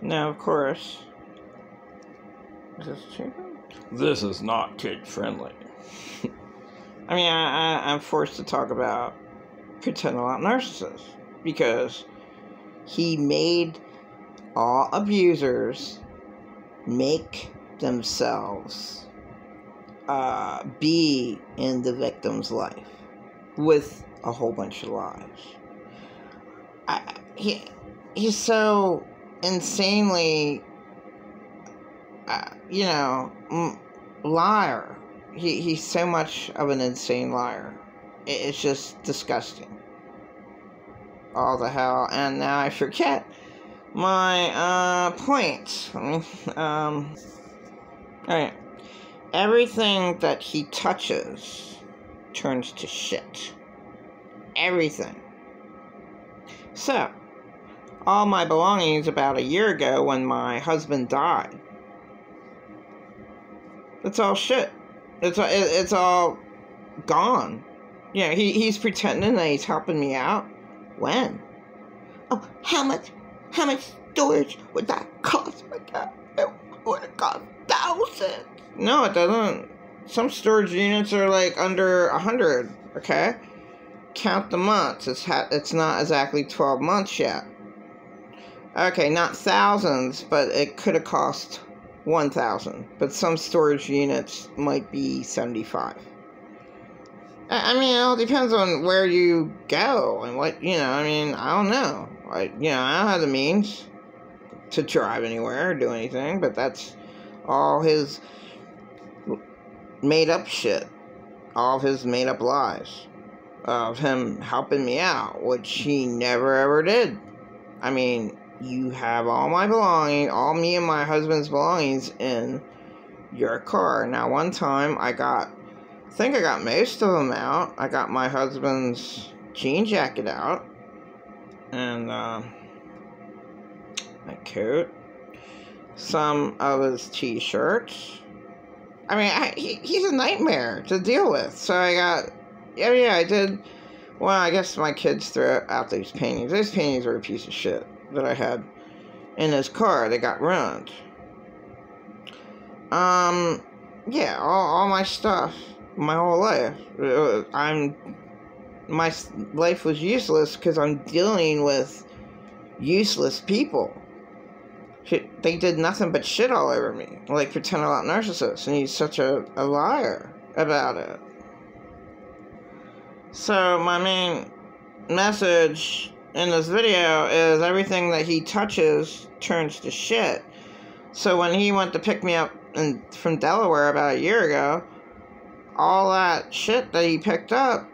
Now, of course, is this cheaper? This is not kid-friendly. I mean, I'm forced to talk about pretend a lot narcissist because he made all abusers make themselves be in the victim's life with a whole bunch of lies. He's so insanely, liar. He's so much of an insane liar. It's just disgusting. All the hell. And now I forget my point. Alright. Everything that he touches turns to shit. Everything. So, all my belongings about a year ago when my husband died, it's all shit. It's all gone. Yeah, he's pretending that he's helping me out. When? Oh, how much storage would that cost? My God, it would have cost thousands. No, it doesn't. Some storage units are like under 100. Okay, count the months. It's not exactly 12 months yet. Okay, not thousands, but it could have cost 1,000. But some storage units might be 75. I mean, it all depends on where you go and what, I mean, I don't know. I don't have the means to drive anywhere or do anything, but that's all his made up shit. All of his made up lies of him helping me out, which he never ever did. I mean, you have all my belongings, all me and my husband's belongings in your car. Now, one time I think I got most of them out. I got my husband's jean jacket out. And, my coat. Some of his t-shirts. I mean, he's a nightmare to deal with. So I did. Well, I guess my kids threw out these paintings. Those paintings were a piece of shit that I had in his car. They got ruined. Yeah, all my stuff, my whole life. My life was useless because I'm dealing with useless people. They did nothing but shit all over me, like pretend a lot narcissist, and he's such a liar about it. So my main message in this video is everything that he touches turns to shit. So when he went to pick me up from Delaware about a year ago, all that shit that he picked up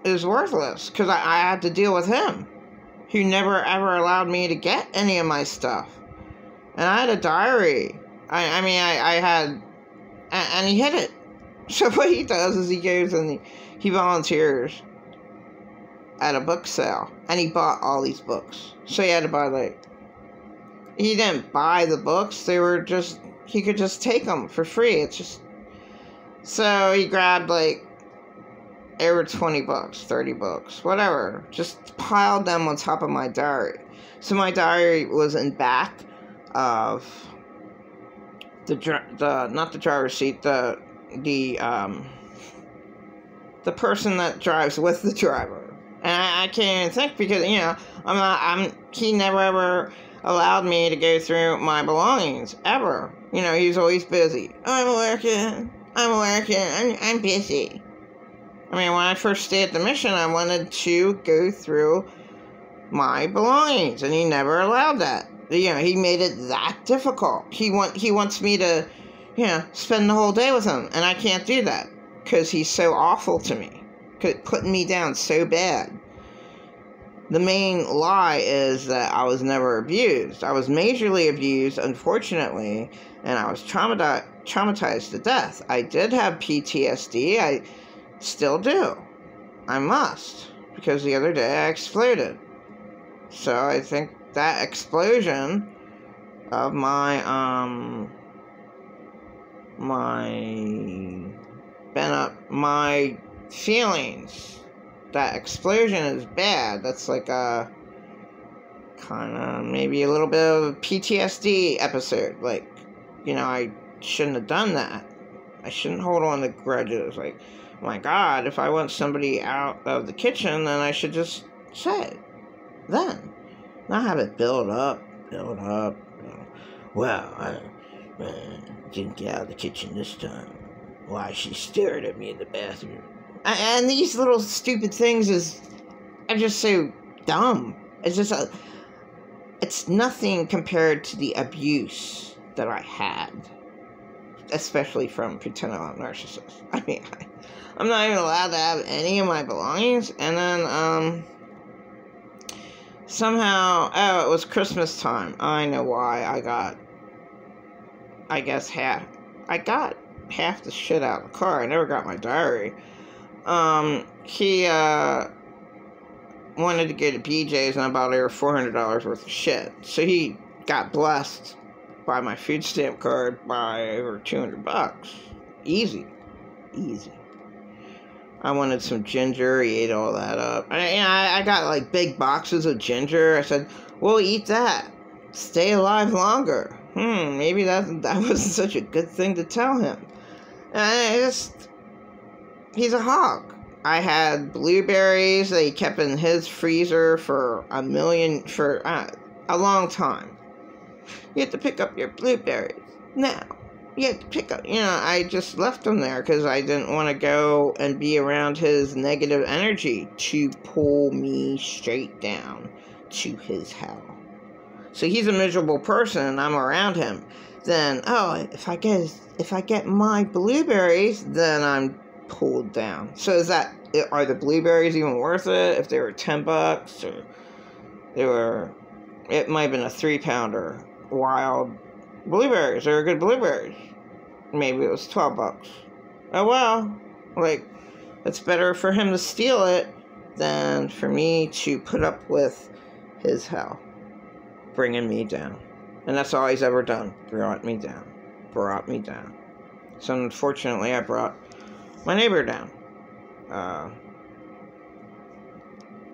is worthless because I had to deal with him. He never ever allowed me to get any of my stuff. And I had a diary. I had, and he hid it. So what he does is he goes and he volunteers at a book sale. And he bought all these books. So he had to buy he didn't buy the books. They were just, he could just take them for free. It's just, so he grabbed over 20 books, 30 books, whatever. Just piled them on top of my diary. So my diary was in back of not the driver's seat, the person that drives with the driver. And I can't even think because, he never ever allowed me to go through my belongings, ever. He's always busy. I'm working, I'm busy. I mean, when I first stayed at the mission, I wanted to go through my belongings, and he never allowed that. He made it that difficult. He wants me to, spend the whole day with him, and I can't do that because he's so awful to me, putting me down so bad. The main lie is that I was never abused. I was majorly abused, unfortunately, and I was traumatized to death. I did have PTSD. I still do. I must, because the other day I exploded. So I think that explosion of my feelings, that explosion is bad. That's like kind of maybe a little bit of a PTSD episode. Like, I shouldn't have done that. I shouldn't hold on to grudges. Like, oh my God, if I want somebody out of the kitchen, then I should just say it. Then. Not have it build up. Well, I didn't get out of the kitchen this time. Why, she stared at me in the bathroom. And these little stupid things are just so dumb. It's nothing compared to the abuse that I had. Especially from pretending I'm a narcissist. I mean, I'm not even allowed to have any of my belongings. And then, somehow, it was Christmas time. I know why. I got half the shit out of the car. I never got my diary. He, wanted to go to BJ's and I bought over $400 worth of shit. So he got blessed by my food stamp card by over $200. Easy. I wanted some ginger. He ate all that up. I got like big boxes of ginger. I said, we'll eat that. Stay alive longer. Maybe that wasn't such a good thing to tell him. He's a hog. I had blueberries that he kept in his freezer for a long time. You have to pick up your blueberries now. You have to pick up, I just left them there because I didn't want to go and be around his negative energy to pull me straight down to his hell. So he's a miserable person and I'm around him. Then, if I get my blueberries, then I'm pulled down. So are the blueberries even worth it? If they were $10 or it might have been a 3-pounder wild blueberries. They were good blueberries. Maybe it was $12. Oh well, it's better for him to steal it than for me to put up with his hell, bringing me down. And that's all he's ever done, brought me down. So unfortunately, I brought my neighbor down. And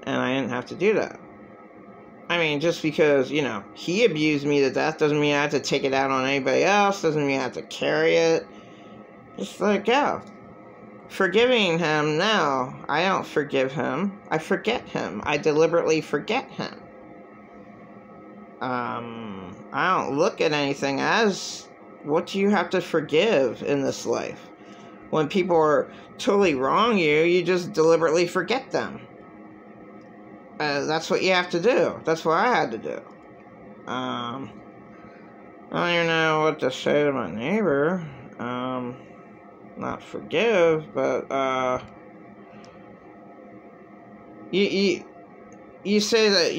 I didn't have to do that. I mean, just because, he abused me to death doesn't mean I have to take it out on anybody else, doesn't mean I have to carry it. Just let it go. Forgiving him, no, I don't forgive him. I forget him. I deliberately forget him. I don't look at anything as, what do you have to forgive in this life? When people are totally wrong you just deliberately forget them. That's what you have to do. That's what I had to do. I don't even know what to say to my neighbor. Not forgive, but, you say that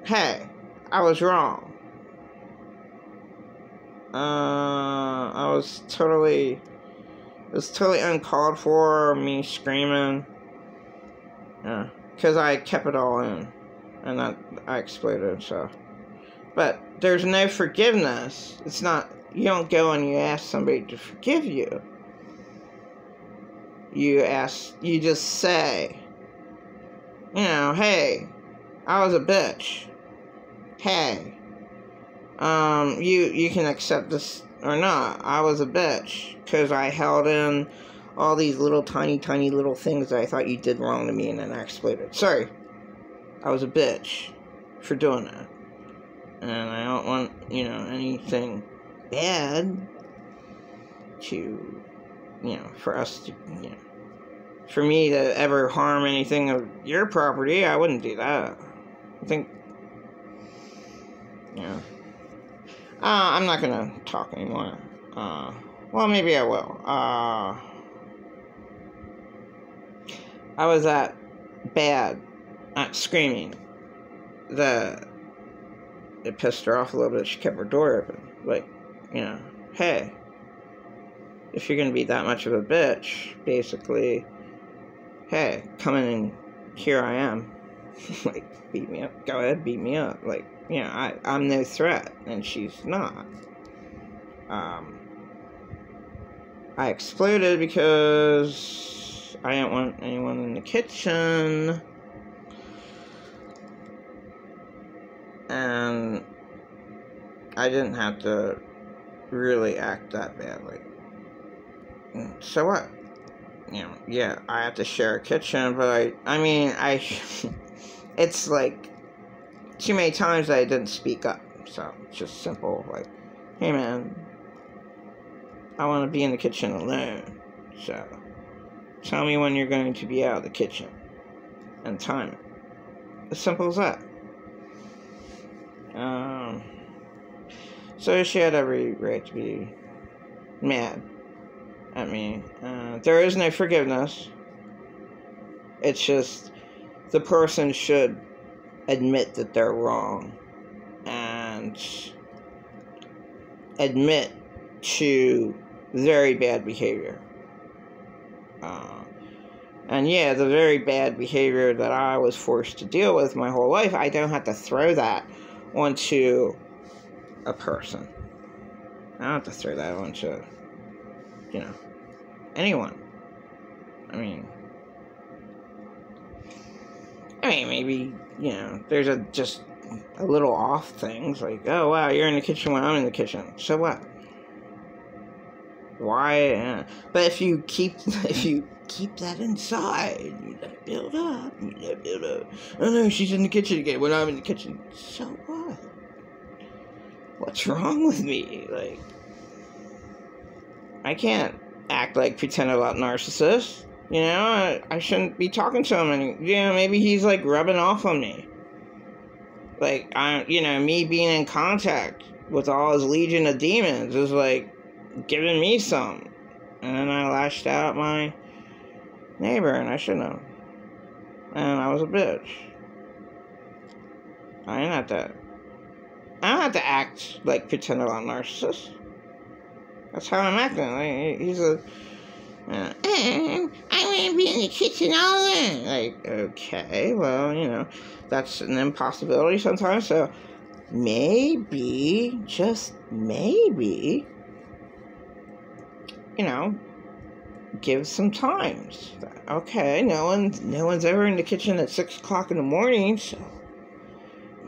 hey, I was wrong. It was totally uncalled for, me screaming. Yeah. Because I kept it all in. And I exploded, so. But there's no forgiveness. It's not, you don't go and you ask somebody to forgive you. You just say, hey, I was a bitch. Hey, you can accept this or not. I was a bitch. Because I held in all these little tiny little things that I thought you did wrong to me and then I exploded. Sorry. I was a bitch for doing that. And I don't want, anything bad to, for us to, for me to ever harm anything of your property. I wouldn't do that. I think, I'm not going to talk anymore. Well, maybe I will. I was that bad at screaming that it pissed her off a little bit. She kept her door open. Hey, if you're going to be that much of a bitch, basically, hey, come in and here I am. Beat me up. Go ahead, beat me up. I'm no threat, and she's not. I exploded because I didn't want anyone in the kitchen. And I didn't have to really act that badly. So what? Yeah, I have to share a kitchen, but it's like too many times that I didn't speak up. So it's just simple, like, hey man, I want to be in the kitchen alone. So tell me when you're going to be out of the kitchen and time it. As simple as that. So she had every right to be mad at me. There is no forgiveness. It's just the person should admit that they're wrong and admit to very bad behavior. And yeah, the very bad behavior that I was forced to deal with my whole life, I don't have to throw that onto a person. I don't have to throw that onto, anyone. Maybe, there's just a little off things, like, oh wow, you're in the kitchen when I'm in the kitchen. So what? Why? But if you keep that inside, you let it build up. Oh no, she's in the kitchen again when I'm in the kitchen. So what? What's wrong with me? Like, I can't act like pretend about narcissist. I shouldn't be talking to him maybe he's like rubbing off on me. Like, me being in contact with all his legion of demons is like giving me some. And then I lashed out at my neighbor, and I shouldn't have. And I was a bitch. I don't have to act like pretend I'm a narcissist. That's how I'm acting. Like, he's a... I want to be in the kitchen all in. Like, okay, well, that's an impossibility sometimes. So maybe, just maybe, give some times. Okay, no one's ever in the kitchen at 6 o'clock in the morning, so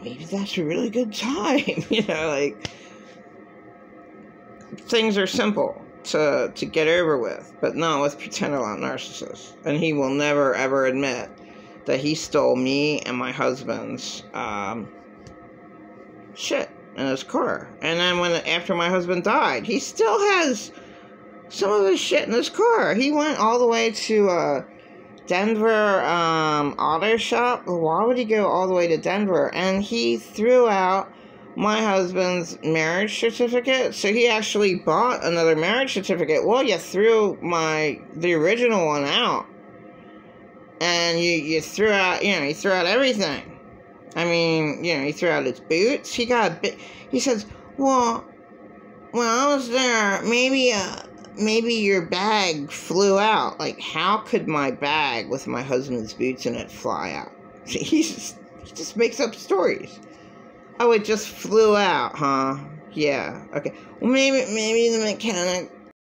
maybe that's a really good time. Like, things are simple to get over with, but not with pretend about narcissists. And he will never ever admit that he stole me and my husband's shit in his car. And then after my husband died, he still has some of his shit in his car. He went all the way to Denver auto shop. Why would he go all the way to Denver? And he threw out my husband's marriage certificate. So he actually bought another marriage certificate. Well, you threw the original one out, and you threw out everything. He threw out his boots. He says, well, when I was there, maybe your bag flew out. Like, how could my bag with my husband's boots in it fly out? He just makes up stories. Oh, it just flew out, huh? Yeah, okay. Well, maybe the mechanic